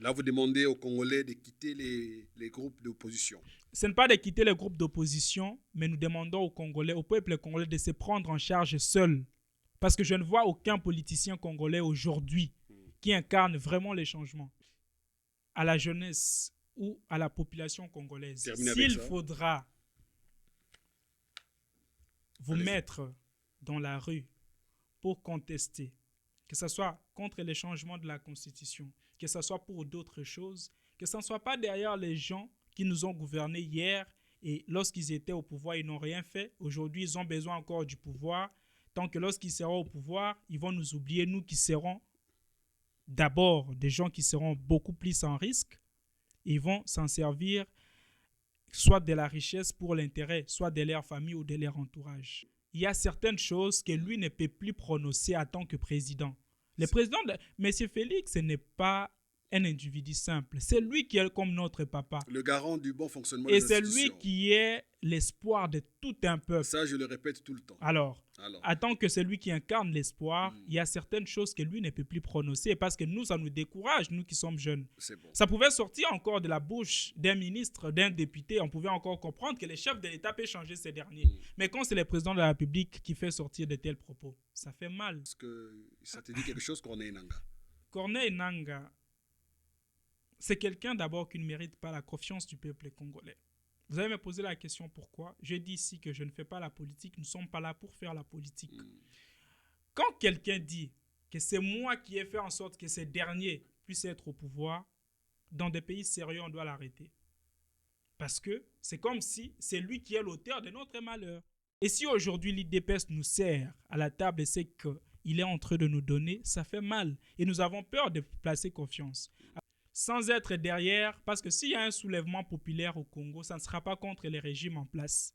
Là, vous demandez aux Congolais de quitter les groupes d'opposition. Ce n'est pas de quitter les groupes d'opposition, mais nous demandons aux Congolais, au peuple congolais de se prendre en charge seul. Parce que je ne vois aucun politicien congolais aujourd'hui qui incarne vraiment les changements. À la jeunesse ou à la population congolaise, s'il faudra vous mettre dans la rue pour contester, que ce soit contre les changements de la Constitution, que ce soit pour d'autres choses, que ce ne soit pas derrière les gens qui nous ont gouvernés hier et lorsqu'ils étaient au pouvoir, ils n'ont rien fait. Aujourd'hui, ils ont besoin encore du pouvoir. Tant que lorsqu'ils seront au pouvoir, ils vont nous oublier, nous qui serons d'abord des gens qui seront beaucoup plus en risque. Ils vont s'en servir soit de la richesse pour l'intérêt, soit de leur famille ou de leur entourage. Il y a certaines choses que lui ne peut plus prononcer en tant que président. Le président, M. Félix, ce n'est pas un individu simple. C'est lui qui est comme notre papa. Le garant du bon fonctionnement des institutions. Et c'est lui qui est l'espoir de tout un peuple. Ça, je le répète tout le temps. Alors en tant que celui qui incarne l'espoir, il y a certaines choses que lui ne peut plus prononcer parce que nous, ça nous décourage, nous qui sommes jeunes. Bon. Ça pouvait sortir encore de la bouche d'un ministre, d'un député. On pouvait encore comprendre que les chefs de l'État peuvent changer ces derniers. Mais quand c'est le président de la République qui fait sortir de tels propos, ça fait mal. Est-ce que ça te dit quelque chose, Corneille Nangaa? Corneille Nangaa, c'est quelqu'un d'abord qui ne mérite pas la confiance du peuple congolais. Vous allez me poser la question pourquoi. Je dis ici que je ne fais pas la politique. Nous ne sommes pas là pour faire la politique. Quand quelqu'un dit que c'est moi qui ai fait en sorte que ces derniers puissent être au pouvoir, dans des pays sérieux, on doit l'arrêter. Parce que c'est comme si c'est lui qui est l'auteur de notre malheur. Et si aujourd'hui l'IDPS nous sert à la table et c'est qu'il est en train de nous donner, ça fait mal. Et nous avons peur de placer confiance. Sans être derrière, parce que s'il y a un soulèvement populaire au Congo, ça ne sera pas contre les régimes en place.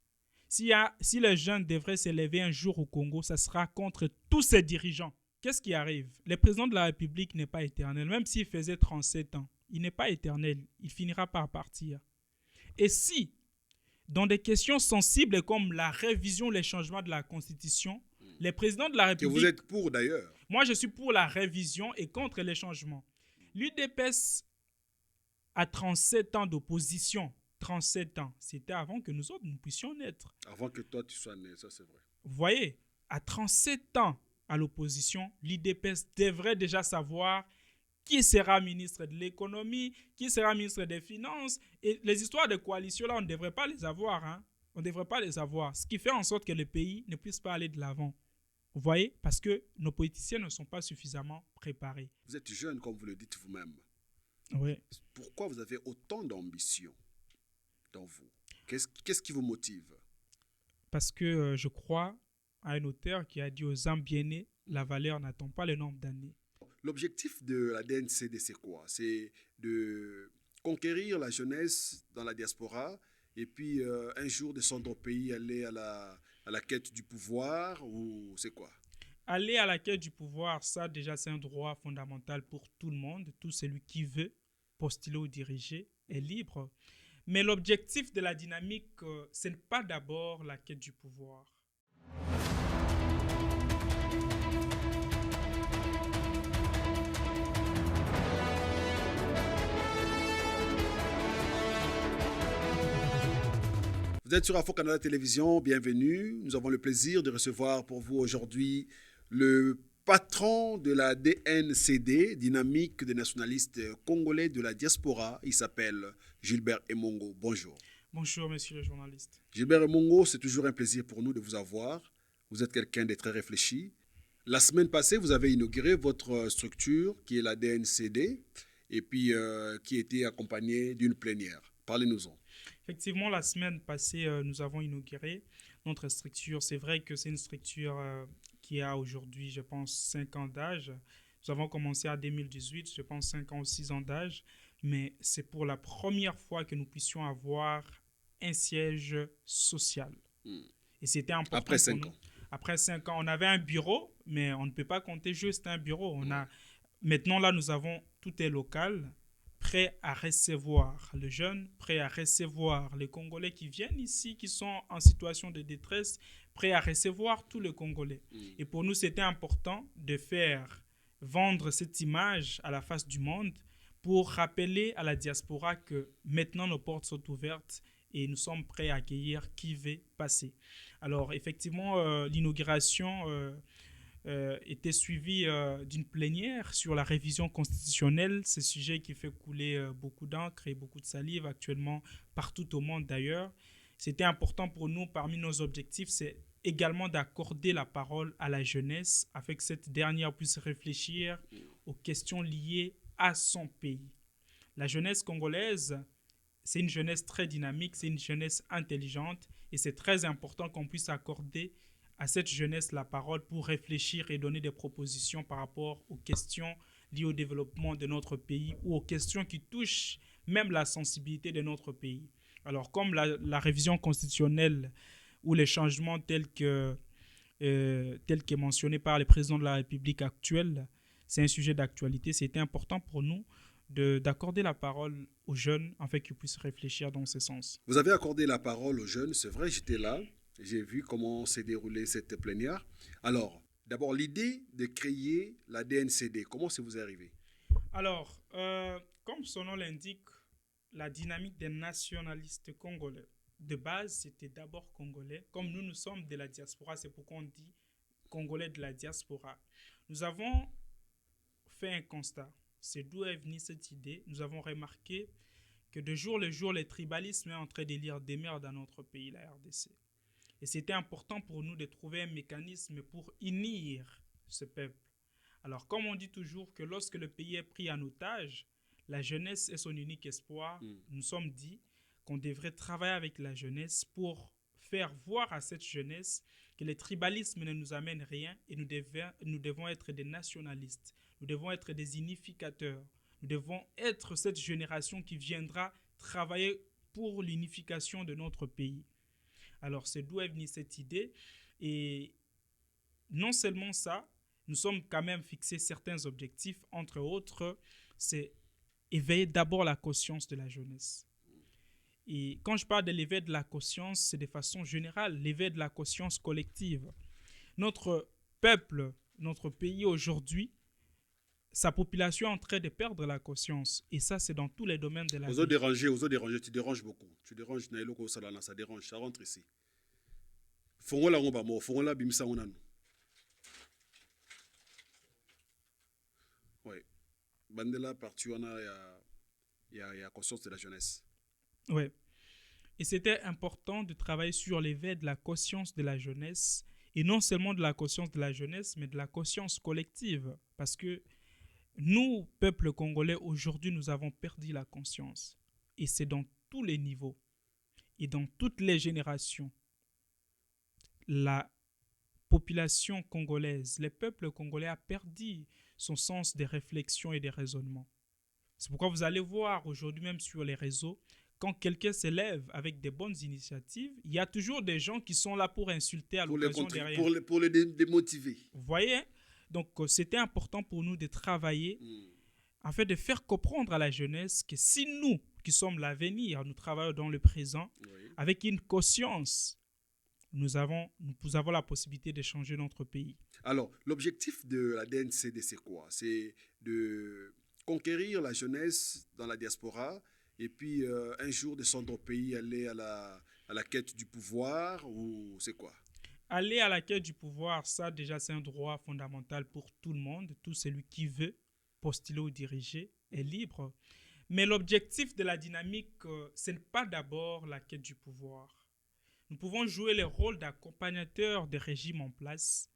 Si les jeunes devraient s'élever un jour au Congo, ça sera contre tous ces dirigeants. Qu'est-ce qui arrive? Le président de la République n'est pas éternel, même s'il faisait 37 ans. Il n'est pas éternel, il finira par partir. Et si, dans des questions sensibles comme la révision, les changements de la Constitution, les présidents de la République... Que vous êtes pour d'ailleurs. Moi, je suis pour la révision et contre les changements. L'UDPS à 37 ans d'opposition, 37 ans, c'était avant que nous autres, nous puissions naître. Avant que toi, tu sois né, ça c'est vrai. Vous voyez, à 37 ans à l'opposition, l'IDPS devrait déjà savoir qui sera ministre de l'économie, qui sera ministre des finances. Et les histoires de coalition, là, on ne devrait pas les avoir. Hein? On ne devrait pas les avoir. Ce qui fait en sorte que le pays ne puisse pas aller de l'avant. Vous voyez, parce que nos politiciens ne sont pas suffisamment préparés. Vous êtes jeune, comme vous le dites vous-même. Oui. Pourquoi vous avez autant d'ambition dans vous? Qu'est-ce qui vous motive? Parce que je crois à un auteur qui a dit aux âmes bien-nées, la valeur n'attend pas le nombre d'années. L'objectif de la DNCD, c'est quoi? C'est de conquérir la jeunesse dans la diaspora et puis un jour descendre au pays, aller à la quête du pouvoir, ou c'est quoi? Aller à la quête du pouvoir, ça déjà c'est un droit fondamental pour tout le monde. Tout celui qui veut postuler ou diriger est libre. Mais l'objectif de la dynamique, ce n'est pas d'abord la quête du pouvoir. Vous êtes sur Afro Canada Télévision, bienvenue. Nous avons le plaisir de recevoir pour vous aujourd'hui le patron de la DNCD, Dynamique des nationalistes congolais de la diaspora. Il s'appelle Gilbert Emongo. Bonjour. Bonjour, monsieur le journaliste. Gilbert Emongo, c'est toujours un plaisir pour nous de vous avoir. Vous êtes quelqu'un de très réfléchi. La semaine passée, vous avez inauguré votre structure qui est la DNCD et puis qui était accompagnée d'une plénière. Parlez-nous-en. Effectivement, la semaine passée, nous avons inauguré notre structure. C'est vrai que c'est une structure qui a aujourd'hui, je pense, 5 ans d'âge. Nous avons commencé en 2018, je pense 5 ans ou 6 ans d'âge. Mais c'est pour la première fois que nous puissions avoir un siège social. Et c'était important. Après 5 ans. Après 5 ans, on avait un bureau, mais on ne peut pas compter juste un bureau. Maintenant, là, nous avons, tout est local, prêt à recevoir les jeunes, prêt à recevoir les Congolais qui viennent ici, qui sont en situation de détresse, prêt à recevoir tous les Congolais. Et pour nous, c'était important de faire vendre cette image à la face du monde pour rappeler à la diaspora que maintenant nos portes sont ouvertes et nous sommes prêts à accueillir qui veut passer. Alors effectivement, l'inauguration était suivie d'une plénière sur la révision constitutionnelle, ce sujet qui fait couler beaucoup d'encre et beaucoup de salive actuellement partout au monde d'ailleurs. C'était important pour nous, parmi nos objectifs, c'est également d'accorder la parole à la jeunesse afin que cette dernière puisse réfléchir aux questions liées à son pays. La jeunesse congolaise, c'est une jeunesse très dynamique, c'est une jeunesse intelligente et c'est très important qu'on puisse accorder à cette jeunesse la parole pour réfléchir et donner des propositions par rapport aux questions liées au développement de notre pays ou aux questions qui touchent même la sensibilité de notre pays. Alors, comme la révision constitutionnelle ou les changements tels que mentionné par le président de la République actuelle, c'est un sujet d'actualité. C'était important pour nous d'accorder la parole aux jeunes afin qu'ils puissent réfléchir dans ce sens. Vous avez accordé la parole aux jeunes, c'est vrai, j'étais là, j'ai vu comment s'est déroulée cette plénière. Alors, d'abord, l'idée de créer la DNCD, comment ça vous est arrivé? Alors, comme son nom l'indique, la dynamique des nationalistes congolais, de base, c'était d'abord congolais. Comme nous sommes de la diaspora, c'est pourquoi on dit congolais de la diaspora. Nous avons fait un constat. C'est d'où est venue cette idée. Nous avons remarqué que de jour en jour, le tribalisme est en train d'élire des mères dans notre pays, la RDC. Et c'était important pour nous de trouver un mécanisme pour unir ce peuple. Alors, comme on dit toujours que lorsque le pays est pris en otage, la jeunesse est son unique espoir, nous sommes dit qu'on devrait travailler avec la jeunesse pour faire voir à cette jeunesse que le tribalisme ne nous amène rien et nous devons être des nationalistes. Nous devons être des unificateurs. Nous devons être cette génération qui viendra travailler pour l'unification de notre pays. Alors, c'est d'où est venue cette idée. Et non seulement ça, nous sommes quand même fixés certains objectifs. Entre autres, c'est éveiller d'abord la conscience de la jeunesse. Et quand je parle de l'éveil de la conscience, c'est de façon générale, l'éveil de la conscience collective. Notre peuple, notre pays aujourd'hui, sa population est en train de perdre la conscience. Et ça, c'est dans tous les domaines de la vie. Aux autres déranger, tu déranges beaucoup. Tu déranges, ça dérange, ça rentre ici. Fongola ngomba mo, fongola bimisa onanu. Oui. Bandela partout, il y a conscience de la jeunesse. Oui. Et c'était important de travailler sur l'éveil de la conscience de la jeunesse. Et non seulement de la conscience de la jeunesse, mais de la conscience collective. Parce que nous, peuple congolais, aujourd'hui, nous avons perdu la conscience. Et c'est dans tous les niveaux et dans toutes les générations. La population congolaise, le peuple congolais a perdu son sens des réflexions et des raisonnements. C'est pourquoi vous allez voir aujourd'hui même sur les réseaux, quand quelqu'un s'élève avec des bonnes initiatives, il y a toujours des gens qui sont là pour insulter à l'occasion derrière. Pour les démotiver. Vous voyez? Donc, c'était important pour nous de travailler afin de faire comprendre à la jeunesse que si nous, qui sommes l'avenir, nous travaillons dans le présent, avec une conscience, nous avons la possibilité de changer notre pays. Alors, l'objectif de la DNCD, c'est quoi? C'est de conquérir la jeunesse dans la diaspora et puis un jour descendre au pays, aller à la quête du pouvoir, ou c'est quoi? Aller à la quête du pouvoir, ça déjà c'est un droit fondamental pour tout le monde. Tout celui qui veut postuler ou diriger est libre. Mais l'objectif de la dynamique, ce n'est pas d'abord la quête du pouvoir. Nous pouvons jouer le rôle d'accompagnateur des régimes en place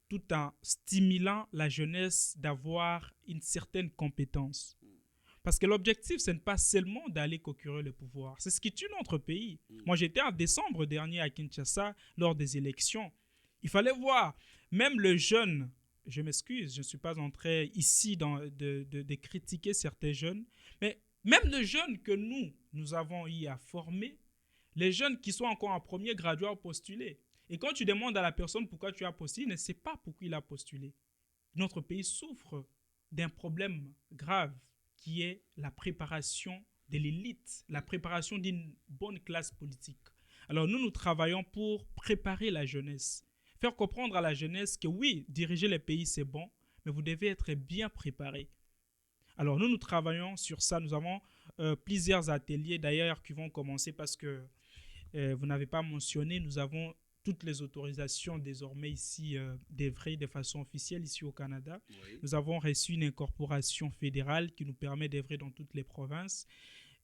tout en stimulant la jeunesse d'avoir une certaine compétence. Parce que l'objectif, ce n'est pas seulement d'aller conquérir le pouvoir. C'est ce qui tue notre pays. Moi, j'étais en décembre dernier à Kinshasa lors des élections. Il fallait voir, même le jeune, je m'excuse, je ne suis pas en train ici de critiquer certains jeunes, mais même le jeune que nous avons eu à former, les jeunes qui sont encore en premier graduat ont postulé. Et quand tu demandes à la personne pourquoi tu as postulé, il ne sait pas pourquoi il a postulé. Notre pays souffre d'un problème grave qui est la préparation de l'élite, la préparation d'une bonne classe politique. Alors nous travaillons pour préparer la jeunesse, faire comprendre à la jeunesse que oui, diriger les pays c'est bon, mais vous devez être bien préparé. Alors, nous travaillons sur ça. Nous avons plusieurs ateliers d'ailleurs qui vont commencer parce que vous n'avez pas mentionné, nous avons toutes les autorisations désormais ici d'œuvrer de façon officielle ici au Canada. Oui. Nous avons reçu une incorporation fédérale qui nous permet d'œuvrer dans toutes les provinces.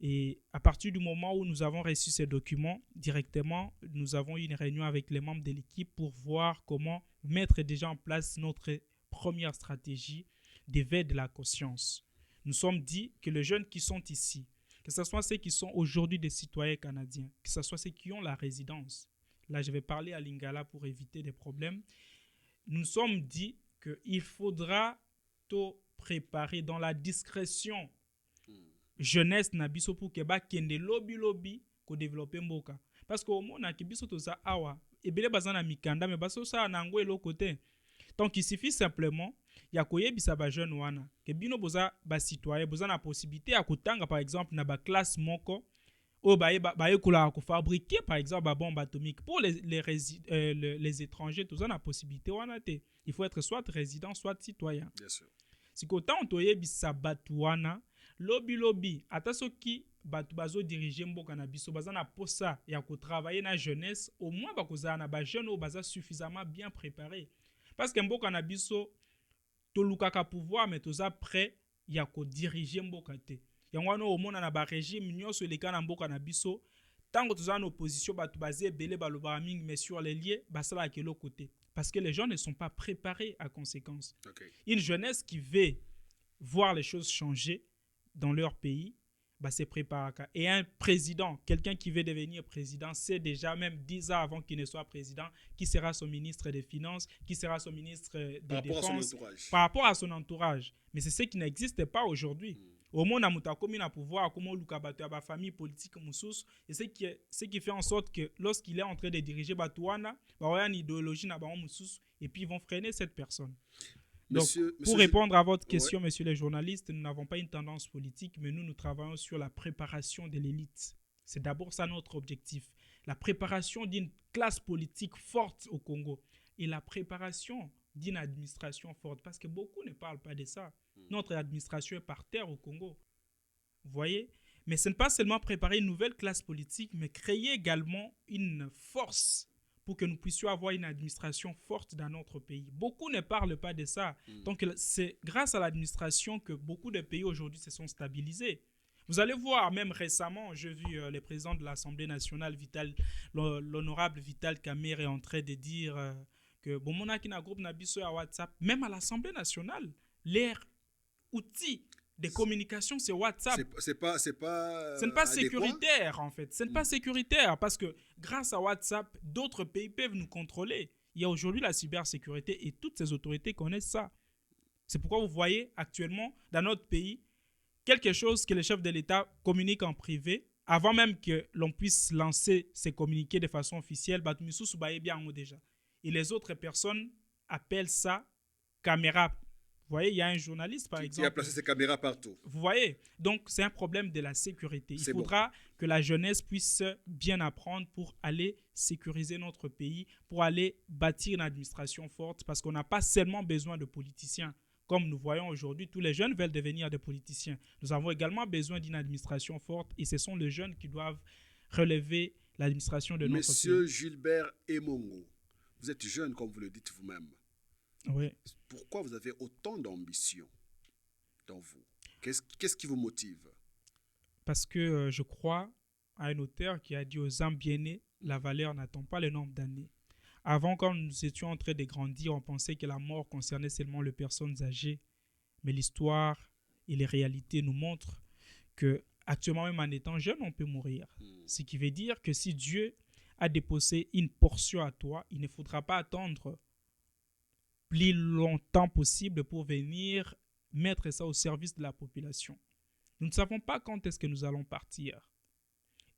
Et à partir du moment où nous avons reçu ces documents, directement, nous avons eu une réunion avec les membres de l'équipe pour voir comment mettre déjà en place notre première stratégie d'éveil de la conscience. Nous sommes dit que les jeunes qui sont ici, que ce soit ceux qui sont aujourd'hui des citoyens canadiens, que ce soit ceux qui ont la résidence, là je vais parler à Lingala pour éviter des problèmes, nous sommes dit qu'il faudra tout préparer dans la discrétion jeunesse na biso pour que ba kende lobby ko développer mboka parce que au mona ki biso to za awa ebele bazana mikanda mais baso ça na ngo elo côté donc il suffit simplement ya koyebisa ba jeune wana ke bino boza ba citoyen boza na possibilité ya kotanga par exemple na ba classe moko o ba ekola ko fabriquer par exemple ba bombe atomique pour les étrangers tout ça na possibilité wana te il faut être soit résident soit citoyen. Bien sûr. Si kotan toyebisa batu wana lobby ata soki batu bazo diriger mboka na biso baza na posa ya ko travailler na jeunesse au moins bakozala na ba jeune o baza suffisamment bien préparé parce que mboka na biso tolukaka pouvoir mais toza prêt ya ko diriger mboka te yango wana omona na ba régime nyonso eleka na mboka na biso tango toza na opposition batu baze ebele balobaka mingi mais sur les lieux basala ke l'autre côté parce que les gens ne sont pas préparés à conséquence. Okay. Une jeunesse qui veut voir les choses changer dans leur pays, bah c'est préparé. Et un président, quelqu'un qui veut devenir président, sait déjà même 10 ans avant qu'il ne soit président, qui sera son ministre des Finances, qui sera son ministre de Défense, par rapport à son entourage. Mais c'est ce qui n'existe pas aujourd'hui. Au moins, on a commis un pouvoir, comme la famille politique, et ce qui fait en sorte que lorsqu'il est en train de diriger Batouana, il y a une idéologie, et puis ils vont freiner cette personne. Donc, pour répondre à votre question, messieurs les journalistes, nous n'avons pas une tendance politique, mais nous travaillons sur la préparation de l'élite. C'est d'abord ça notre objectif. La préparation d'une classe politique forte au Congo et la préparation d'une administration forte, parce que beaucoup ne parlent pas de ça. Notre administration est par terre au Congo. Vous voyez? Mais ce n'est pas seulement préparer une nouvelle classe politique, mais créer également une force pour que nous puissions avoir une administration forte dans notre pays. Beaucoup ne parlent pas de ça. Donc, c'est grâce à l'administration que beaucoup de pays aujourd'hui se sont stabilisés. Vous allez voir, même récemment, j'ai vu le président de l'Assemblée nationale, l'honorable Vital Kamerhe, est en train de dire que bon, mon akina groupe nabiso à WhatsApp, même à l'Assemblée nationale, l'air outil de communication, c'est WhatsApp. Ce n'est pas sécuritaire, en fait. Ce n'est pas sécuritaire parce que grâce à WhatsApp, d'autres pays peuvent nous contrôler. Il y a aujourd'hui la cybersécurité et toutes ces autorités connaissent ça. C'est pourquoi vous voyez actuellement, dans notre pays, quelque chose que le chef de l'État communique en privé, avant même que l'on puisse lancer ces communiqués de façon officielle, déjà. Et les autres personnes appellent ça caméra. Vous voyez, il y a un journaliste, par exemple. Qui a placé ses caméras partout. Vous voyez, donc c'est un problème de la sécurité. Il faudra que la jeunesse puisse bien apprendre pour aller sécuriser notre pays, pour aller bâtir une administration forte, parce qu'on n'a pas seulement besoin de politiciens. Comme nous voyons aujourd'hui, tous les jeunes veulent devenir des politiciens. Nous avons également besoin d'une administration forte et ce sont les jeunes qui doivent relever l'administration de notre pays. Monsieur Gilbert Emongo, vous êtes jeune, comme vous le dites vous-même. Oui. Pourquoi vous avez autant d'ambition dans vous? Qu'est-ce qui vous motive? Parce que je crois à un auteur qui a dit aux âmes bien nées, la valeur n'attend pas le nombre d'années. Avant, quand nous étions en train de grandir, on pensait que la mort concernait seulement les personnes âgées. Mais l'histoire et les réalités nous montrent que actuellement, même en étant jeune, on peut mourir. Ce qui veut dire que si Dieu a déposé une portion à toi, il ne faudra pas attendre plus longtemps possible pour venir mettre ça au service de la population. Nous ne savons pas quand est-ce que nous allons partir.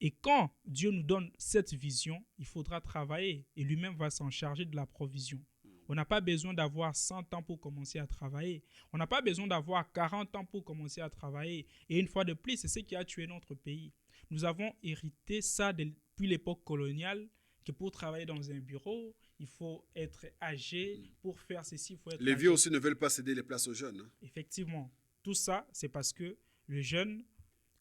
Et quand Dieu nous donne cette vision, il faudra travailler et lui-même va s'en charger de la provision. On n'a pas besoin d'avoir 100 ans pour commencer à travailler. On n'a pas besoin d'avoir 40 ans pour commencer à travailler. Et une fois de plus, c'est ce qui a tué notre pays. Nous avons hérité ça depuis l'époque coloniale, que pour travailler dans un bureau, il faut être âgé. Pour faire ceci, il faut être Les âgé. vieux aussi ne veulent pas céder les places aux jeunes. Hein. Effectivement. Tout ça, c'est parce que le jeune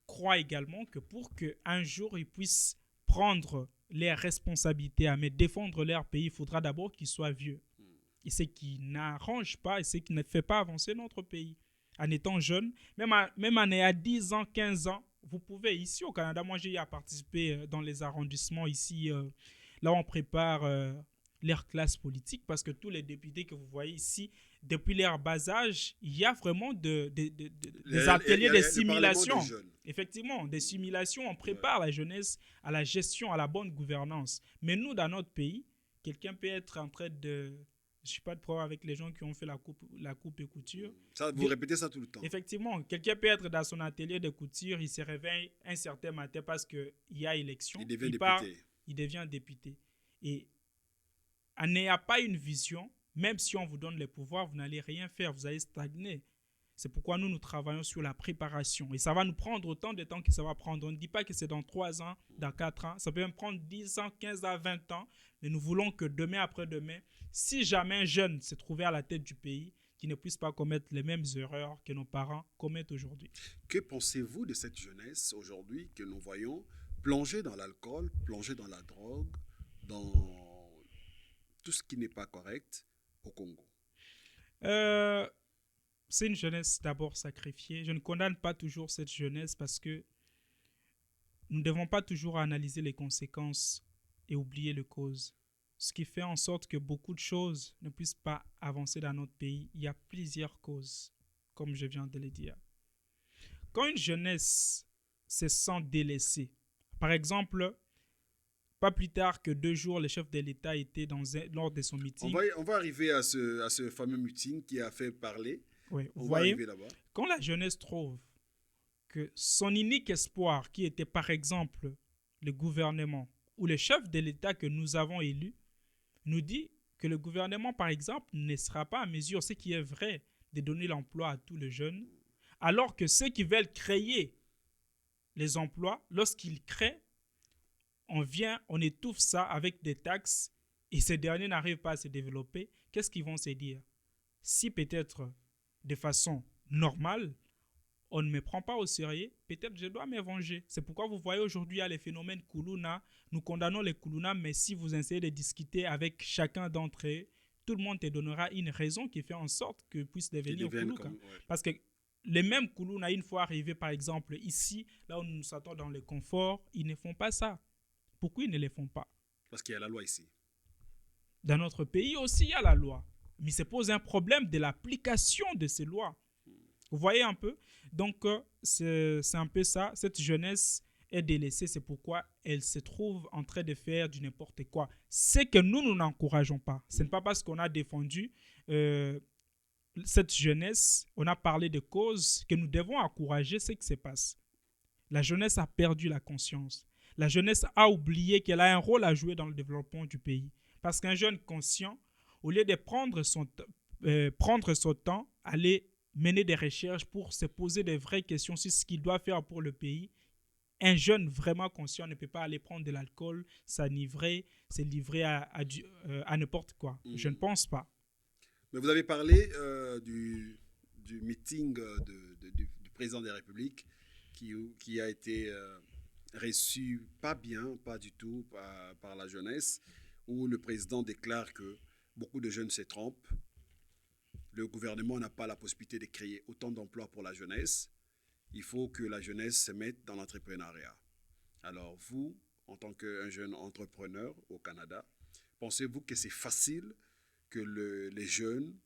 croit également que pour qu'un jour ils puissent prendre les responsabilités à mais défendre leur pays, il faudra d'abord qu'ils soient vieux. Et ce qui n'arrange pas et ce qui ne fait pas avancer notre pays. En étant jeune, même en ayant 10 ans, 15 ans, vous pouvez, ici au Canada, moi j'ai participé dans les arrondissements ici, là on prépare leur classe politique parce que tous les députés que vous voyez ici, depuis leur bas âge, il y a vraiment des ateliers de simulation. Effectivement, des simulations, on prépare la jeunesse à la gestion, à la bonne gouvernance. Mais nous, dans notre pays, quelqu'un peut être en train de... Je n'ai pas de problème avec les gens qui ont fait la coupe et couture. Ça, vous répétez ça tout le temps. Effectivement, quelqu'un peut être dans son atelier de couture, il se réveille un certain matin parce qu'il y a élection. Il devient député. Il devient député. Et en n'ayant pas une vision, même si on vous donne les pouvoirs, vous n'allez rien faire, vous allez stagner. C'est pourquoi nous travaillons sur la préparation. Et ça va nous prendre autant de temps que ça va prendre. On ne dit pas que c'est dans 3 ans, dans 4 ans. Ça peut même prendre 10 ans, 15 ans, 20 ans. Mais nous voulons que demain après-demain, si jamais un jeune s'est trouvé à la tête du pays, qu'il ne puisse pas commettre les mêmes erreurs que nos parents commettent aujourd'hui. Que pensez-vous de cette jeunesse aujourd'hui que nous voyons plonger dans l'alcool, plonger dans la drogue, dans tout ce qui n'est pas correct au Congo? C'est une jeunesse d'abord sacrifiée. Je ne condamne pas toujours cette jeunesse parce que nous ne devons pas toujours analyser les conséquences et oublier les causes. Ce qui fait en sorte que beaucoup de choses ne puissent pas avancer dans notre pays. Il y a plusieurs causes, comme je viens de le dire. Quand une jeunesse se sent délaissée, par exemple, pas plus tard que 2 jours, le chef de l'État était lors de son meeting. On va arriver à ce fameux meeting qui a fait parler. Oui, vous voyez, quand la jeunesse trouve que son unique espoir, qui était par exemple le gouvernement ou le chef de l'État que nous avons élu, nous dit que le gouvernement, par exemple, ne sera pas à mesure, ce qui est vrai, de donner l'emploi à tous les jeunes, alors que ceux qui veulent créer les emplois, lorsqu'ils créent, on étouffe ça avec des taxes et ces derniers n'arrivent pas à se développer. Qu'est-ce qu'ils vont se dire? Si peut-être de façon normale, on ne me prend pas au sérieux, peut-être je dois me venger. C'est pourquoi vous voyez aujourd'hui, il y a les phénomènes Kuluna. Nous condamnons les Kuluna, mais si vous essayez de discuter avec chacun d'entre eux, tout le monde te donnera une raison qui fait en sorte qu'ils puissent devenir Kuluka. Parce que les mêmes Kuluna, une fois arrivés par exemple ici, là où nous nous sentons dans le confort, ils ne font pas ça. Pourquoi ils ne les font pas? Parce qu'il y a la loi ici. Dans notre pays aussi, il y a la loi. Mais se pose un problème de l'application de ces lois. Vous voyez un peu? Donc, c'est un peu ça. Cette jeunesse est délaissée. C'est pourquoi elle se trouve en train de faire du n'importe quoi. C'est que nous n'encourageons pas. Ce n'est pas parce qu'on a défendu cette jeunesse, on a parlé de causes que nous devons encourager ce qui se passe. La jeunesse a perdu la conscience. La jeunesse a oublié qu'elle a un rôle à jouer dans le développement du pays. Parce qu'un jeune conscient, au lieu de prendre son temps, aller mener des recherches pour se poser des vraies questions sur ce qu'il doit faire pour le pays, un jeune vraiment conscient ne peut pas aller prendre de l'alcool, s'enivrer, se livrer à n'importe quoi. Je ne pense pas. Mais vous avez parlé du meeting du président de la République qui a été reçu pas bien, pas du tout par la jeunesse, où le président déclare que beaucoup de jeunes se trompent. Le gouvernement n'a pas la possibilité de créer autant d'emplois pour la jeunesse. Il faut que la jeunesse se mette dans l'entrepreneuriat. Alors vous, en tant qu'un jeune entrepreneur au Canada, pensez-vous que c'est facile que les jeunes,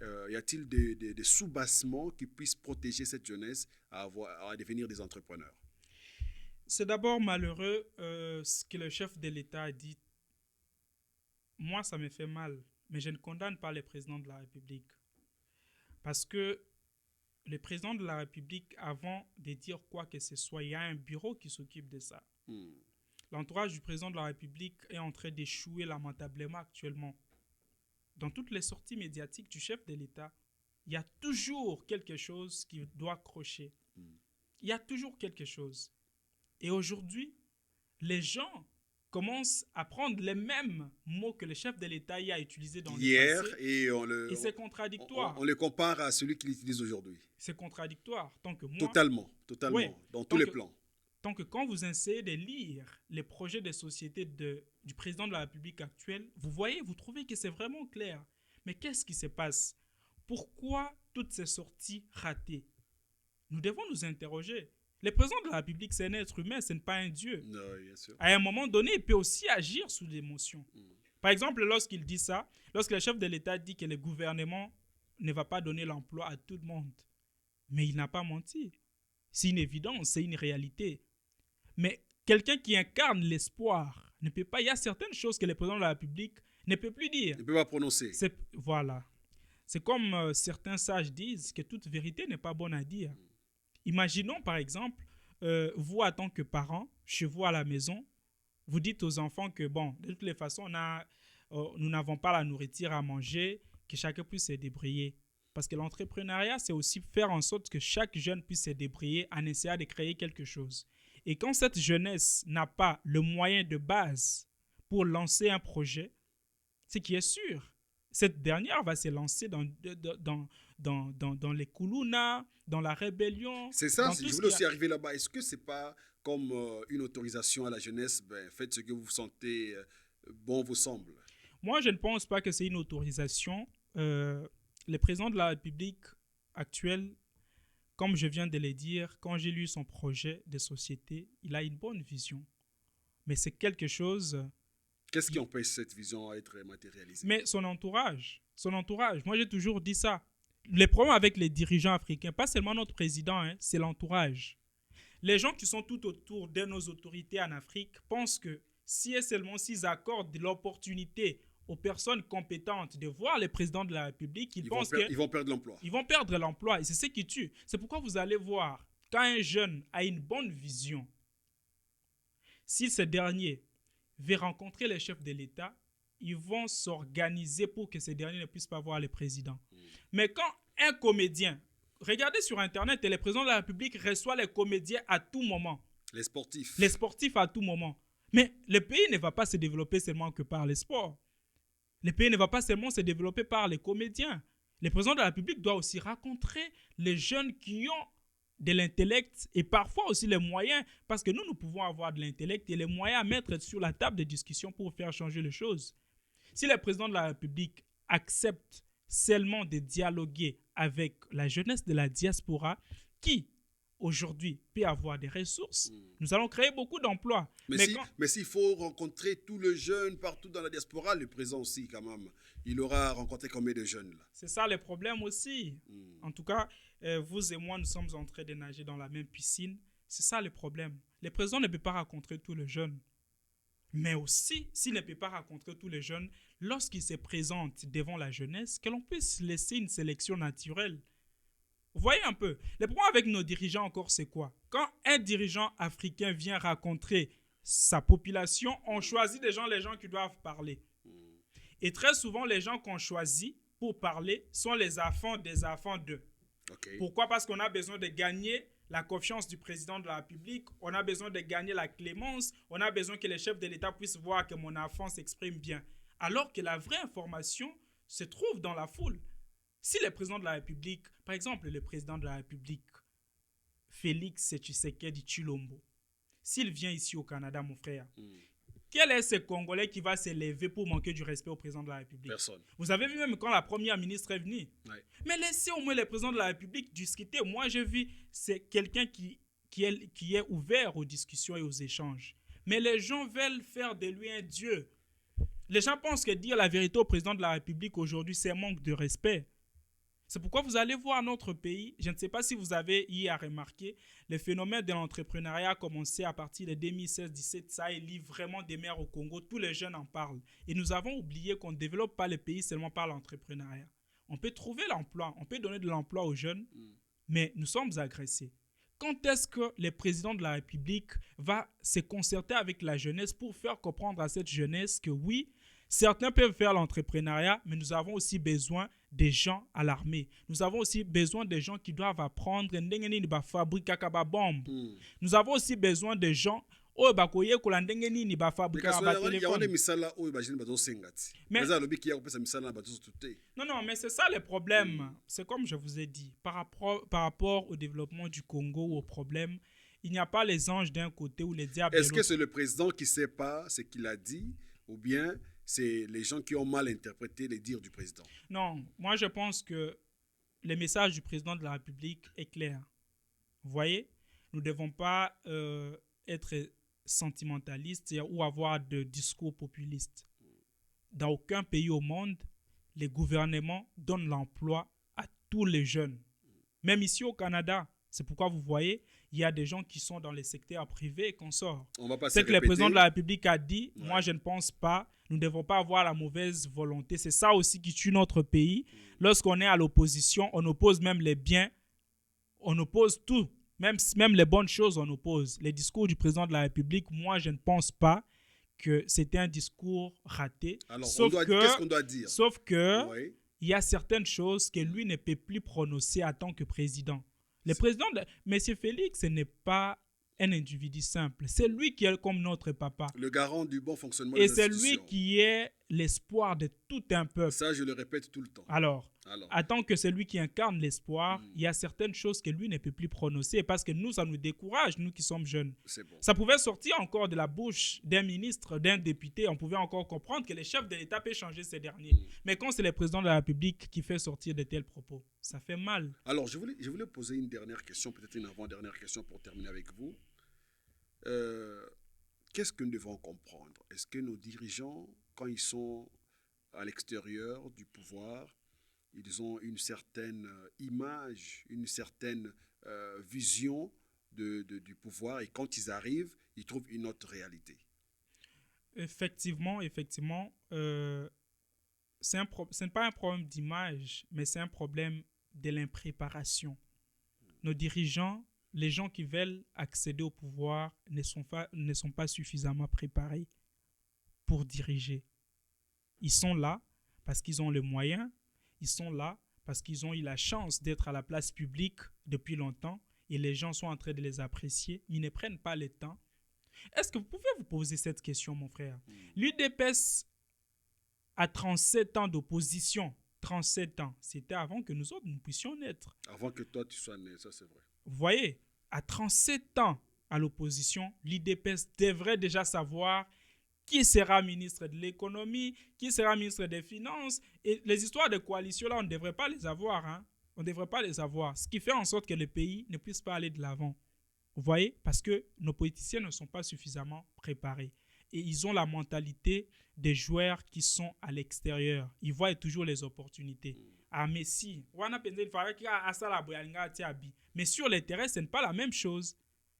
y a-t-il des sous-bassements qui puissent protéger cette jeunesse à devenir des entrepreneurs? C'est d'abord malheureux ce que le chef de l'État a dit. Moi, ça me fait mal, mais je ne condamne pas le président de la République. Parce que le président de la République, avant de dire quoi que ce soit, il y a un bureau qui s'occupe de ça. L'entourage du président de la République est en train d'échouer lamentablement actuellement. Dans toutes les sorties médiatiques du chef de l'État, il y a toujours quelque chose qui doit crocher. Il y a toujours quelque chose. Et aujourd'hui, les gens commence à prendre les mêmes mots que le chef de l'État y a utilisés dans Hier, le passé. et C'est contradictoire. on les compare à celui qu'il utilise aujourd'hui. C'est contradictoire. Tant que moi, Totalement, ouais, dans tous tant les que- plans. tant que quand vous essayez de lire les projets des sociétés du président de la République actuelle, vous voyez, vous trouvez que c'est vraiment clair. Mais qu'est-ce qui se passe? Pourquoi toutes ces sorties ratées? Nous devons nous interroger. Le président de la République, c'est un être humain, ce n'est pas un dieu. Non, bien sûr. À un moment donné, il peut aussi agir sous l'émotion. Par exemple, lorsqu'il dit ça, lorsque le chef de l'État dit que le gouvernement ne va pas donner l'emploi à tout le monde, mais il n'a pas menti. C'est une évidence, c'est une réalité. Mais quelqu'un qui incarne l'espoir ne peut pas. Il y a certaines choses que le président de la République ne peut plus dire. Il ne peut pas prononcer. Voilà. C'est comme certains sages disent que toute vérité n'est pas bonne à dire. Imaginons par exemple, vous en tant que parent, chez vous à la maison, vous dites aux enfants que bon, de toutes les façons, nous n'avons pas la nourriture à manger, que chacun puisse se débrouiller. Parce que l'entrepreneuriat, c'est aussi faire en sorte que chaque jeune puisse se débrouiller en essayant de créer quelque chose. Et quand cette jeunesse n'a pas le moyen de base pour lancer un projet, ce qui est sûr, cette dernière va se lancer dans les koulouna, dans la rébellion. C'est ça, dans si tout je ce voulais qui a- aussi arriver là-bas. Est-ce que c'est pas comme une autorisation à la jeunesse, ben, faites ce que vous sentez bon vous semble? Moi, je ne pense pas que c'est une autorisation. Le président de la République actuelle, comme je viens de le dire, quand j'ai lu son projet de société, il a une bonne vision. Mais c'est quelque chose... Qu'est-ce qui empêche cette vision à être matérialisée? Mais son entourage, moi j'ai toujours dit ça. Les problèmes avec les dirigeants africains, pas seulement notre président, hein, c'est l'entourage. Les gens qui sont tout autour de nos autorités en Afrique pensent que si et seulement s'ils accordent l'opportunité aux personnes compétentes de voir le président de la République, ils pensent ils vont perdre l'emploi. ils vont perdre l'emploi. Et c'est ce qui tue. C'est pourquoi vous allez voir, quand un jeune a une bonne vision, si ce dernier veut rencontrer les chefs de l'État, ils vont s'organiser pour que ces derniers ne puissent pas voir le président. Mais quand un comédien, regardez sur Internet, et le président de la République reçoit les comédiens à tout moment. Les sportifs. Les sportifs à tout moment. Mais le pays ne va pas se développer seulement que par les sports. Le pays ne va pas seulement se développer par les comédiens. Le président de la République doit aussi rencontrer les jeunes qui ont de l'intellect et parfois aussi les moyens, parce que nous pouvons avoir de l'intellect et les moyens à mettre sur la table de discussion pour faire changer les choses. Si le président de la République accepte seulement de dialoguer avec la jeunesse de la diaspora, qui aujourd'hui peut avoir des ressources, nous allons créer beaucoup d'emplois. Mais s'il faut rencontrer tous les jeunes partout dans la diaspora, le président aussi quand même, il aura rencontré combien de jeunes là? C'est ça le problème aussi. En tout cas, vous et moi, nous sommes en train de nager dans la même piscine. C'est ça le problème. Le président ne peut pas rencontrer tous les jeunes. Mais aussi, s'il ne peut pas rencontrer tous les jeunes, lorsqu'il se présente devant la jeunesse, que l'on puisse laisser une sélection naturelle. Vous voyez un peu, le problème avec nos dirigeants encore, c'est quoi? Quand un dirigeant africain vient rencontrer sa population, on choisit les gens qui doivent parler. Et très souvent, les gens qu'on choisit pour parler sont les enfants des enfants d'eux. Okay. Pourquoi? Parce qu'on a besoin de gagner la confiance du président de la République, on a besoin de gagner la clémence, on a besoin que les chefs de l'État puissent voir que mon enfant s'exprime bien. Alors que la vraie information se trouve dans la foule. Si le président de la République, par exemple le président de la République, Félix Tshisekedi Tshilombo, s'il vient ici au Canada, mon frère, quel est ce Congolais qui va se lever pour manquer du respect au président de la République? Personne. Vous avez vu même quand la première ministre est venue. Ouais. Mais laissez au moins le président de la République discuter. Moi, j'ai vu, c'est quelqu'un qui est ouvert aux discussions et aux échanges. Mais les gens veulent faire de lui un dieu. Les gens pensent que dire la vérité au président de la République aujourd'hui, c'est un manque de respect. C'est pourquoi vous allez voir notre pays, je ne sais pas si vous avez eu à remarquer, le phénomène de l'entrepreneuriat a commencé à partir de 2016-17, ça élit vraiment des mers au Congo, tous les jeunes en parlent. Et nous avons oublié qu'on ne développe pas le pays seulement par l'entrepreneuriat. On peut trouver l'emploi, on peut donner de l'emploi aux jeunes, mais nous sommes agressés. Quand est-ce que le président de la République va se concerter avec la jeunesse pour faire comprendre à cette jeunesse que oui, certains peuvent faire l'entrepreneuriat, mais nous avons aussi besoin des gens à l'armée. Nous avons aussi besoin des gens qui doivent apprendre. Nous avons aussi besoin des gens oyo bakoyekola ndenge nini bafabrika batelefone misala oyo bajene bazosenga ti mais alobi ki ya kopesa misala na bato te. Non, mais c'est ça le problème. C'est comme je vous ai dit, par rapport au développement du Congo ou au problème, il n'y a pas les anges d'un côté ou les diables de l'autre. Est-ce que c'est le président qui ne sait pas ce qu'il a dit ou bien c'est les gens qui ont mal interprété les dires du président? Non, moi je pense que le message du président de la République est clair. Vous voyez, nous ne devons pas être sentimentalistes ou avoir de discours populistes. Dans aucun pays au monde, les gouvernements donnent l'emploi à tous les jeunes. Même ici au Canada, c'est pourquoi vous voyez, il y a des gens qui sont dans les secteurs privés et qu'on sort. C'est que le président de la République a dit, moi je ne pense pas, nous ne devons pas avoir la mauvaise volonté. C'est ça aussi qui tue notre pays. Lorsqu'on est à l'opposition, on oppose même les biens, on oppose tout. Même les bonnes choses, on oppose. Les discours du président de la République, moi je ne pense pas que c'était un discours raté. Alors, qu'est-ce qu'on doit dire? Sauf que il y a certaines choses que lui ne peut plus prononcer en tant que président. Le président, M. Félix, ce n'est pas un individu simple. C'est lui qui est comme notre papa. Le garant du bon fonctionnement des institutions. Et c'est lui qui est l'espoir de tout un peuple. Ça, je le répète tout le temps. Alors en tant que celui qui incarne l'espoir, il y a certaines choses que lui ne peut plus prononcer parce que nous, ça nous décourage, nous qui sommes jeunes. Bon. Ça pouvait sortir encore de la bouche d'un ministre, d'un député. On pouvait encore comprendre que les chefs de l'État peuvent changer ces derniers. Mais quand c'est le président de la République qui fait sortir de tels propos, ça fait mal. Alors, je voulais poser une dernière question, peut-être une avant-dernière question pour terminer avec vous. Qu'est-ce que nous devons comprendre? Est-ce que nos dirigeants, quand ils sont à l'extérieur du pouvoir, ils ont une certaine image, une certaine vision du pouvoir et quand ils arrivent, ils trouvent une autre réalité? Effectivement, ce n'est pas un problème d'image, mais c'est un problème de l'impréparation. Nos dirigeants, les gens qui veulent accéder au pouvoir ne sont pas suffisamment préparés pour diriger. Ils sont là parce qu'ils ont les moyens, ils sont là parce qu'ils ont eu la chance d'être à la place publique depuis longtemps et les gens sont en train de les apprécier. Ils ne prennent pas le temps. Est-ce que vous pouvez vous poser cette question, mon frère? L'UDPS a 37 ans d'opposition. 37 ans. C'était avant que nous autres, nous puissions naître. Avant que toi, tu sois né, ça c'est vrai. Vous voyez, à 37 ans à l'opposition, l'UDPS devrait déjà savoir qui sera ministre de l'économie, qui sera ministre des finances. Et les histoires de coalition, là, on ne devrait pas les avoir. Hein? On ne devrait pas les avoir. Ce qui fait en sorte que le pays ne puisse pas aller de l'avant. Vous voyez? Parce que nos politiciens ne sont pas suffisamment préparés. Et ils ont la mentalité des joueurs qui sont à l'extérieur. Ils voient toujours les opportunités. Ah, mais si. Mais sur les terrains, ce n'est pas la même chose.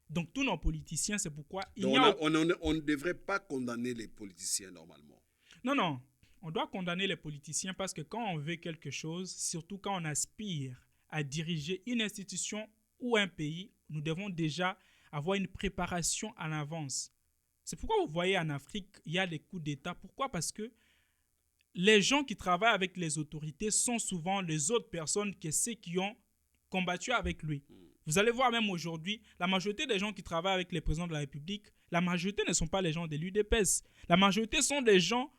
Donc, tous nos politiciens, c'est pourquoi... On ne devrait pas condamner les politiciens normalement. Non. On doit condamner les politiciens parce que quand on veut quelque chose, surtout quand on aspire à diriger une institution ou un pays, nous devons déjà avoir une préparation en avance. C'est pourquoi vous voyez en Afrique, il y a des coups d'État. Pourquoi? Parce que les gens qui travaillent avec les autorités sont souvent les autres personnes que ceux qui ont combattu avec lui. Vous allez voir même aujourd'hui, la majorité des gens qui travaillent avec les présidents de la République, la majorité ne sont pas les gens de l'UDPS. La majorité sont des gens,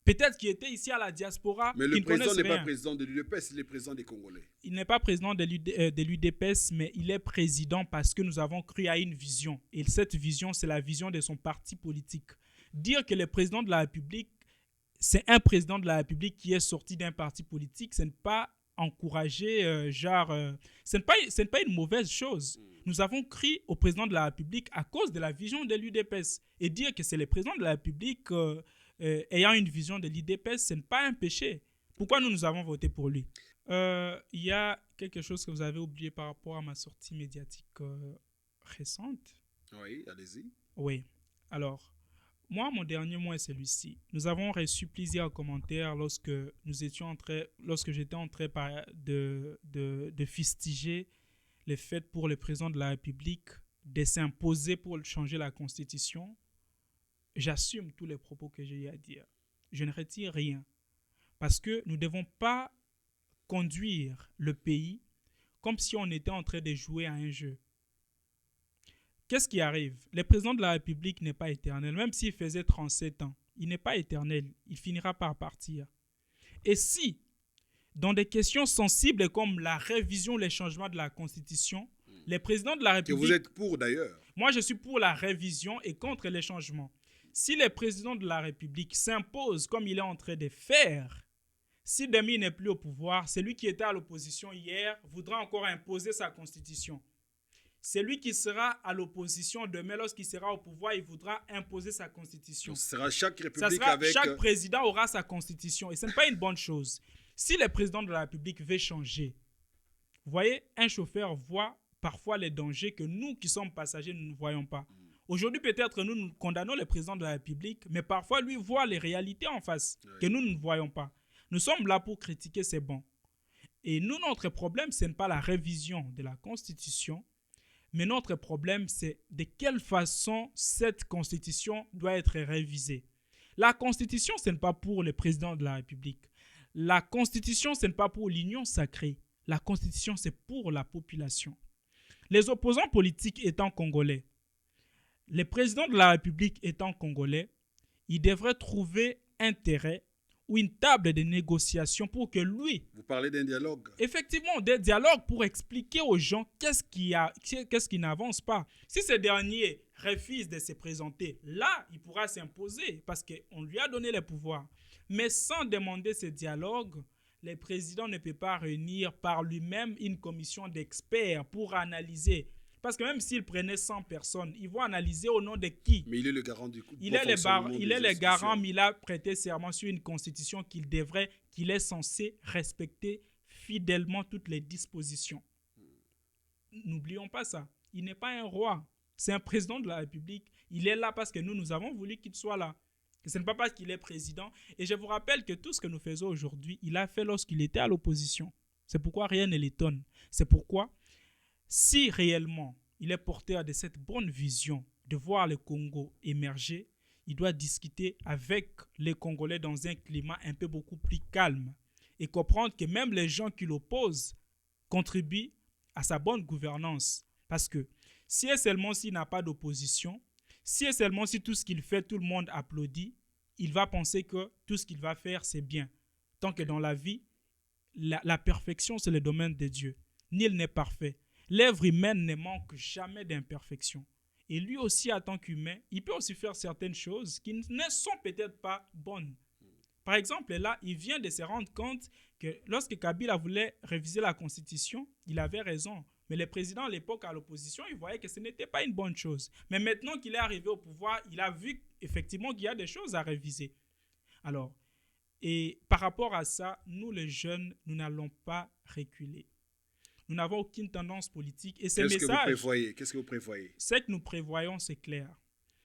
peut-être qui étaient ici à la diaspora. Mais le président n'est pas président de l'UDPS, il est président des Congolais. Il n'est pas président de l'UDPS, mais il est président parce que nous avons cru à une vision. Et cette vision, c'est la vision de son parti politique. Dire que le président de la République, c'est un président de la République qui est sorti d'un parti politique, ce n'est pas encourager, ce n'est pas une mauvaise chose. Nous avons cru au président de la République à cause de la vision de l'UDPS. Et dire que c'est le président de la République ayant une vision de l'UDPS, ce n'est pas un péché. Pourquoi nous avons voté pour lui? Il y a quelque chose que vous avez oublié par rapport à ma sortie médiatique récente. Oui, allez-y. Oui. Alors, moi, mon dernier mot est celui-ci. Nous avons reçu plusieurs commentaires lorsque j'étais en train de fustiger le fait pour le président de la République de s'imposer pour changer la Constitution. J'assume tous les propos que j'ai eu à dire. Je ne retire rien. Parce que nous ne devons pas conduire le pays comme si on était en train de jouer à un jeu. qu'est-ce qui arrive? Le président de la République n'est pas éternel. Même s'il faisait 37 ans, il n'est pas éternel. Il finira par partir. Et si, dans des questions sensibles comme la révision, les changements de la Constitution, les présidents de la République... Que vous êtes pour d'ailleurs. Moi, je suis pour la révision et contre les changements. Si le président de la République s'impose comme il est en train de faire, si demain il n'est plus au pouvoir, celui qui était à l'opposition hier voudra encore imposer sa constitution. Celui qui sera à l'opposition demain, lorsqu'il sera au pouvoir, il voudra imposer sa constitution. Ce sera chaque république avec... Chaque président aura sa constitution et ce n'est pas une bonne chose. Si le président de la République veut changer, vous voyez, un chauffeur voit parfois les dangers que nous qui sommes passagers, nous ne voyons pas. Aujourd'hui, peut-être nous condamnons le président de la République, mais parfois lui voit les réalités en face que nous ne voyons pas. Nous sommes là pour critiquer, c'est bon. Et nous, notre problème, ce n'est pas la révision de la Constitution, mais notre problème, c'est de quelle façon cette Constitution doit être révisée. La Constitution, ce n'est pas pour le président de la République. La Constitution, ce n'est pas pour l'union sacrée. La Constitution, c'est pour la population. Les opposants politiques étant congolais, les présidents de la République étant congolais, ils devraient trouver intérêt ou une table de négociation pour que lui... Vous parlez d'un dialogue. Effectivement, des dialogues pour expliquer aux gens qu'est-ce qui n'avance pas. Si ce dernier refuse de se présenter, là, il pourra s'imposer parce qu'on lui a donné les pouvoirs. Mais sans demander ce dialogue, le président ne peut pas réunir par lui-même une commission d'experts pour analyser. Parce que même s'il prenait 100 personnes, ils vont analyser au nom de qui. Mais il est le garant du coup. Il est le garant, mais il a prêté serment sur une constitution qu'il est censé respecter fidèlement toutes les dispositions. N'oublions pas ça. Il n'est pas un roi. C'est un président de la République. Il est là parce que nous avons voulu qu'il soit là. Et ce n'est pas parce qu'il est président. Et je vous rappelle que tout ce que nous faisons aujourd'hui, il a fait lorsqu'il était à l'opposition. C'est pourquoi rien ne l'étonne. C'est pourquoi, si réellement il est porteur de cette bonne vision de voir le Congo émerger, il doit discuter avec les Congolais dans un climat un peu beaucoup plus calme et comprendre que même les gens qui l'opposent contribuent à sa bonne gouvernance. Parce que si et seulement s'il n'a pas d'opposition, si et seulement si tout ce qu'il fait, tout le monde applaudit, il va penser que tout ce qu'il va faire, c'est bien. Tant que dans la vie, la perfection, c'est le domaine de Dieu. Nul n'est parfait. L'œuvre humaine ne manque jamais d'imperfection. Et lui aussi, en tant qu'humain, il peut aussi faire certaines choses qui ne sont peut-être pas bonnes. Par exemple, là, il vient de se rendre compte que lorsque Kabila voulait réviser la Constitution, il avait raison. Mais le président, à l'époque, à l'opposition, il voyait que ce n'était pas une bonne chose. Mais maintenant qu'il est arrivé au pouvoir, il a vu effectivement qu'il y a des choses à réviser. Alors, et par rapport à ça, nous les jeunes, nous n'allons pas reculer. Nous n'avons aucune tendance politique. Et ces messages... Qu'est-ce que vous prévoyez? Ce que nous prévoyons, c'est clair.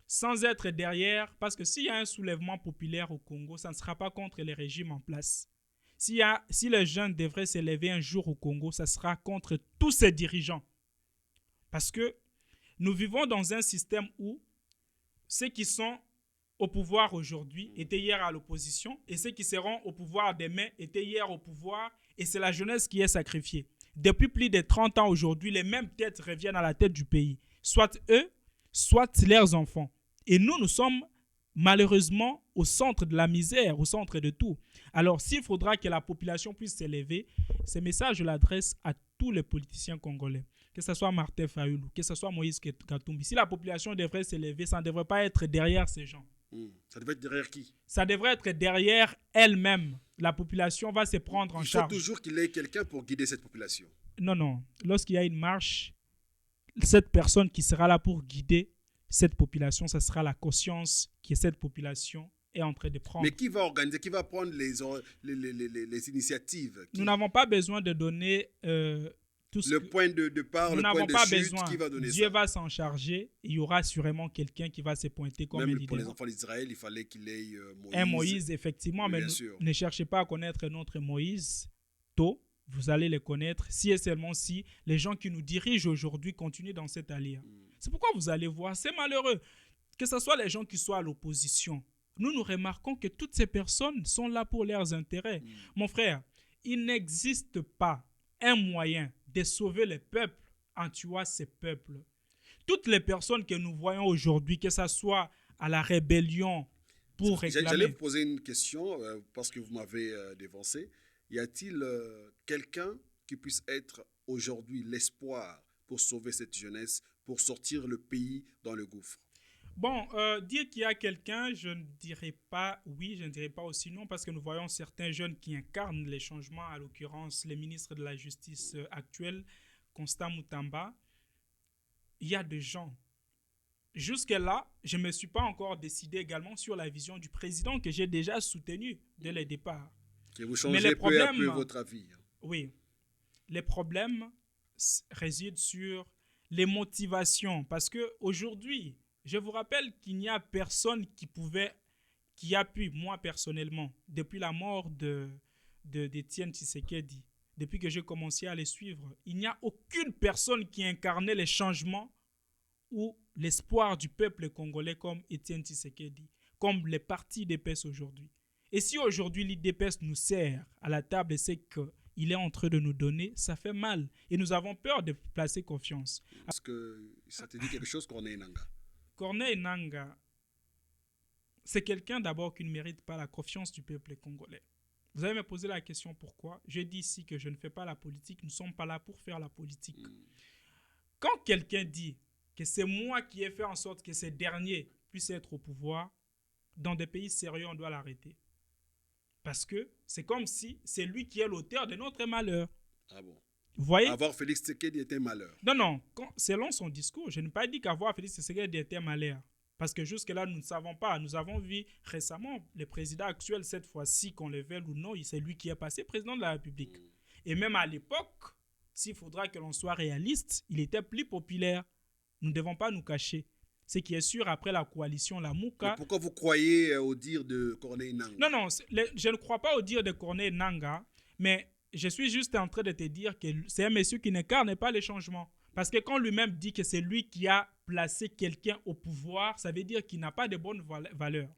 Sans être derrière, parce que s'il y a un soulèvement populaire au Congo, ça ne sera pas contre les régimes en place. Si les jeunes devraient s'élever un jour au Congo, ça sera contre tous ces dirigeants. Parce que nous vivons dans un système où ceux qui sont au pouvoir aujourd'hui étaient hier à l'opposition et ceux qui seront au pouvoir demain étaient hier au pouvoir et c'est la jeunesse qui est sacrifiée. Depuis plus de 30 ans aujourd'hui, les mêmes têtes reviennent à la tête du pays. Soit eux, soit leurs enfants. Et nous sommes malheureusement au centre de la misère, au centre de tout. Alors, s'il faudra que la population puisse s'élever, ce message, je l'adresse à tous les politiciens congolais. Que ce soit Martin Fayulu, que ce soit Moïse Katumbi. Si la population devrait s'élever, ça ne devrait pas être derrière ces gens. Ça devrait être derrière qui? Ça devrait être derrière elle-même. La population va se prendre en charge. Il faut toujours qu'il y ait quelqu'un pour guider cette population. Non. Lorsqu'il y a une marche, cette personne qui sera là pour guider cette population, ce sera la conscience que cette population est en train de prendre. Mais qui va organiser, qui va prendre les initiatives? Nous n'avons pas besoin de donner tout ce point de départ, le point de chute, qui va donner ça? Dieu va s'en charger. Il y aura sûrement quelqu'un qui va se pointer comme un leader. Même pour les enfants d'Israël, il fallait qu'il ait Moïse. Un Moïse, effectivement, mais ne cherchez pas à connaître notre Moïse tôt. Vous allez les connaître si et seulement si les gens qui nous dirigent aujourd'hui continuent dans cette allure. C'est pourquoi vous allez voir, c'est malheureux, que ce soit les gens qui soient à l'opposition. Nous remarquons que toutes ces personnes sont là pour leurs intérêts. Mon frère, il n'existe pas un moyen de sauver les peuples en tuant ces peuples. toutes les personnes que nous voyons aujourd'hui, que ce soit à la rébellion pour J'allais réclamer... vous poser une question parce que vous m'avez dévancé. Y a-t-il quelqu'un qui puisse être aujourd'hui l'espoir pour sauver cette jeunesse, pour sortir le pays dans le gouffre? Bon, dire qu'il y a quelqu'un, je ne dirais pas oui, je ne dirais pas aussi non, parce que nous voyons certains jeunes qui incarnent les changements, à l'occurrence les ministres de la Justice actuels, Constant Moutamba. Il y a des gens. Jusque-là, je ne me suis pas encore décidé également sur la vision du président que j'ai déjà soutenue dès le départ. Que vous Mais changez peu à peu votre avis. oui, les problèmes résident sur les motivations. Parce qu'aujourd'hui, je vous rappelle qu'il n'y a personne qui a pu, moi personnellement, depuis la mort d'Étienne Tshisekedi, depuis que j'ai commencé à les suivre, il n'y a aucune personne qui incarnait les changements ou l'espoir du peuple congolais comme Étienne Tshisekedi, comme les partis d'EPS aujourd'hui. Et si aujourd'hui l'IDPS nous sert à la table et c'est qu'il est en train de nous donner, ça fait mal. Et nous avons peur de placer confiance. Est-ce que ça te dit quelque chose, Corneille Nangaa? Corneille Nangaa, c'est quelqu'un d'abord qui ne mérite pas la confiance du peuple congolais. Vous allez me poser la question pourquoi. Je dis ici que je ne fais pas la politique, nous ne sommes pas là pour faire la politique. Quand quelqu'un dit que c'est moi qui ai fait en sorte que ces derniers puissent être au pouvoir, dans des pays sérieux, on doit l'arrêter. Parce que c'est comme si c'est lui qui est l'auteur de notre malheur. Ah bon? Vous voyez? Avoir Félix Tshisekedi était malheur. Non. Selon son discours, je n'ai pas dit qu'avoir Félix Tshisekedi était malheur. Parce que jusque-là, nous ne savons pas. Nous avons vu récemment le président actuel, cette fois-ci, qu'on le veuille ou non, c'est lui qui est passé président de la République. Et même à l'époque, s'il faudra que l'on soit réaliste, il était plus populaire. Nous ne devons pas nous cacher. Ce qui est sûr, après la coalition Lamuka... Mais pourquoi vous croyez au dire de Corneille Nangaa? Non, je ne crois pas au dire de Corneille Nangaa, mais je suis juste en train de te dire que c'est un monsieur qui n'incarne pas les changements. Parce que quand lui-même dit que c'est lui qui a placé quelqu'un au pouvoir, ça veut dire qu'il n'a pas de bonnes valeurs.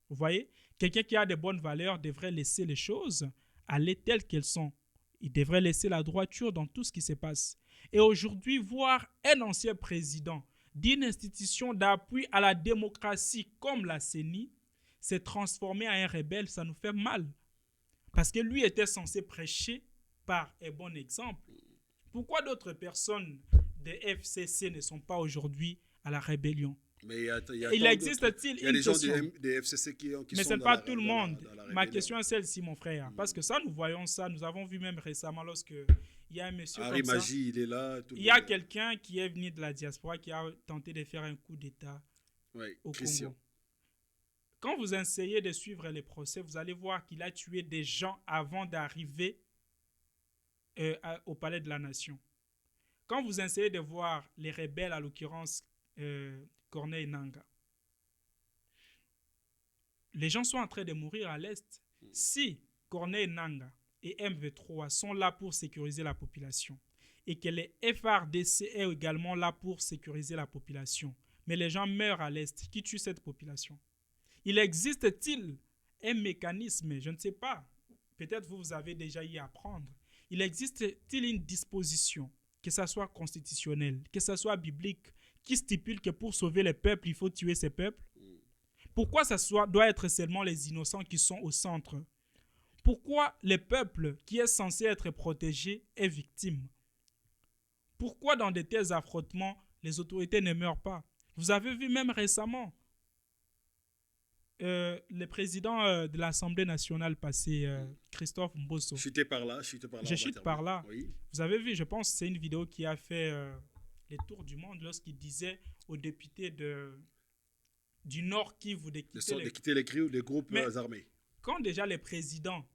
Vous voyez? Quelqu'un qui a de bonnes valeurs devrait laisser les choses aller telles qu'elles sont. Il devrait laisser la droiture dans tout ce qui se passe. Et aujourd'hui, voir un ancien président d'une institution d'appui à la démocratie comme la CENI s'est transformé en un rebelle, ça nous fait mal. Parce que lui était censé prêcher par un bon exemple. Pourquoi d'autres personnes de FCC ne sont pas aujourd'hui à la rébellion? Mais il existe-t-il il y a des gens des FCC qui mais sont ce n'est pas tout le monde. Ma rébellion. question est celle-ci, mon frère. Parce que ça, nous voyons ça. Nous avons vu même récemment lorsque il y a un monsieur Henri comme Magie, ça. il est là. Il y a quelqu'un qui est venu de la diaspora qui a tenté de faire un coup d'État au Congo. Quand vous essayez de suivre les procès, vous allez voir qu'il a tué des gens avant d'arriver au palais de la nation. Quand vous essayez de voir les rebelles, à l'occurrence Corneille Nangaa, les gens sont en train de mourir à l'Est. Si Corneille Nangaa et MV3 sont là pour sécuriser la population et que les FARDC est également là pour sécuriser la population, mais les gens meurent à l'Est, qui tue cette population? Il existe-t-il un mécanisme, je ne sais pas, peut-être vous avez déjà y apprendre, il existe-t-il une disposition, que ce soit constitutionnelle, que ce soit biblique, qui stipule que pour sauver les peuples, il faut tuer ces peuples? Pourquoi ça doit être seulement les innocents qui sont au centre? Pourquoi le peuple qui est censé être protégé est victime? Pourquoi dans de tels affrontements, les autorités ne meurent pas? Vous avez vu même récemment le président de l'Assemblée nationale passé, Christophe Mbosso. Chuté par là. Je chute par là. Oui. Vous avez vu, je pense que c'est une vidéo qui a fait les tours du monde lorsqu'il disait aux députés du Nord Kivu de quitter les groupes armés. Quand déjà les présidents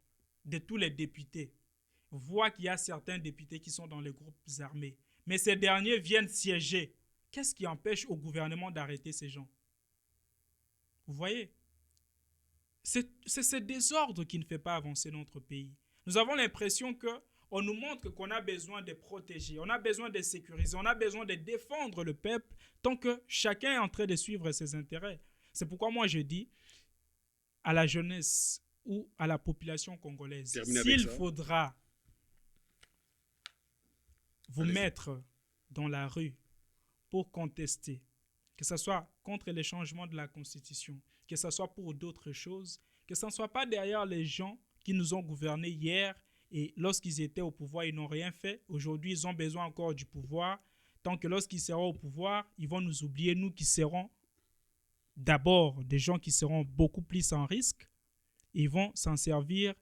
de tous les députés voient qu'il y a certains députés qui sont dans les groupes armés, mais ces derniers viennent siéger, qu'est-ce qui empêche au gouvernement d'arrêter ces gens? Vous voyez? C'est ce désordre qui ne fait pas avancer notre pays. Nous avons l'impression qu'on nous montre qu'on a besoin de protéger, on a besoin de sécuriser, on a besoin de défendre le peuple tant que chacun est en train de suivre ses intérêts. C'est pourquoi moi je dis à la jeunesse ou à la population congolaise, s'il faudra vous mettre dans la rue pour contester, que ce soit contre les changements de la Constitution, que ce soit pour d'autres choses, que ce ne soit pas derrière les gens qui nous ont gouvernés hier et lorsqu'ils étaient au pouvoir, ils n'ont rien fait. Aujourd'hui, ils ont besoin encore du pouvoir. Tant que lorsqu'ils seront au pouvoir, ils vont nous oublier, nous qui serons d'abord des gens qui seront beaucoup plus en risque. Ils vont s'en servir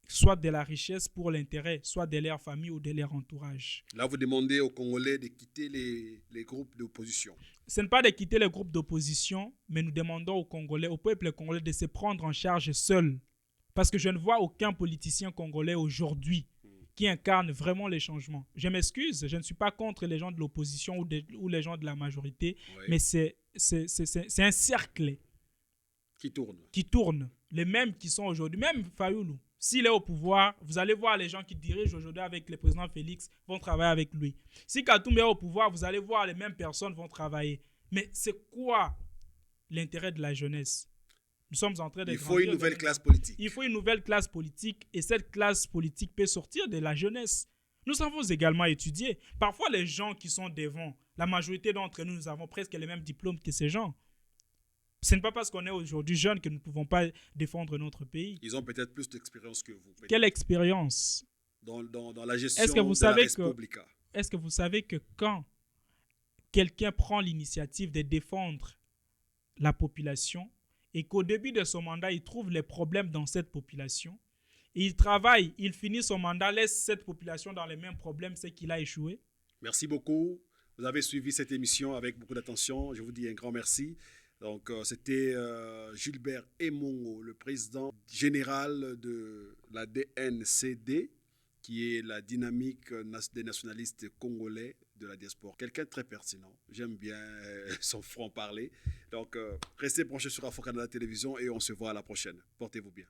soit de la richesse pour l'intérêt, soit de leur famille ou de leur entourage. Là, vous demandez aux Congolais de quitter les groupes d'opposition. Ce n'est pas de quitter les groupes d'opposition, mais nous demandons aux Congolais, au peuple congolais de se prendre en charge seul. Parce que je ne vois aucun politicien congolais aujourd'hui qui incarne vraiment les changements. Je m'excuse, je ne suis pas contre les gens de l'opposition ou les gens de la majorité, oui. Mais c'est un cercle qui tourne. Les mêmes qui sont aujourd'hui, même Fayoulou, s'il est au pouvoir, vous allez voir les gens qui dirigent aujourd'hui avec le président Félix vont travailler avec lui. Si Katoum est au pouvoir, vous allez voir les mêmes personnes vont travailler. Mais c'est quoi l'intérêt de la jeunesse? Nous sommes en train de grandir. Il faut une nouvelle classe politique. Il faut une nouvelle classe politique et cette classe politique peut sortir de la jeunesse. Nous avons également étudié. Parfois, les gens qui sont devant, la majorité d'entre nous, nous avons presque les mêmes diplômes que ces gens. Ce n'est pas parce qu'on est aujourd'hui jeunes que nous ne pouvons pas défendre notre pays. Ils ont peut-être plus d'expérience que vous. Quelle expérience? Dans la gestion de la Respublica. Est-ce que vous savez que quand quelqu'un prend l'initiative de défendre la population et qu'au début de son mandat, il trouve les problèmes dans cette population, et il travaille, il finit son mandat, laisse cette population dans les mêmes problèmes, c'est qu'il a échoué? Merci beaucoup. Vous avez suivi cette émission avec beaucoup d'attention. Je vous dis un grand merci. Donc, c'était Gilbert Emongo, le président général de la DNCD, qui est la dynamique des nationalistes congolais de la diaspora. Quelqu'un de très pertinent. J'aime bien son franc-parler. Donc, restez branchés sur Afro-Canada Télévision et on se voit à la prochaine. Portez-vous bien.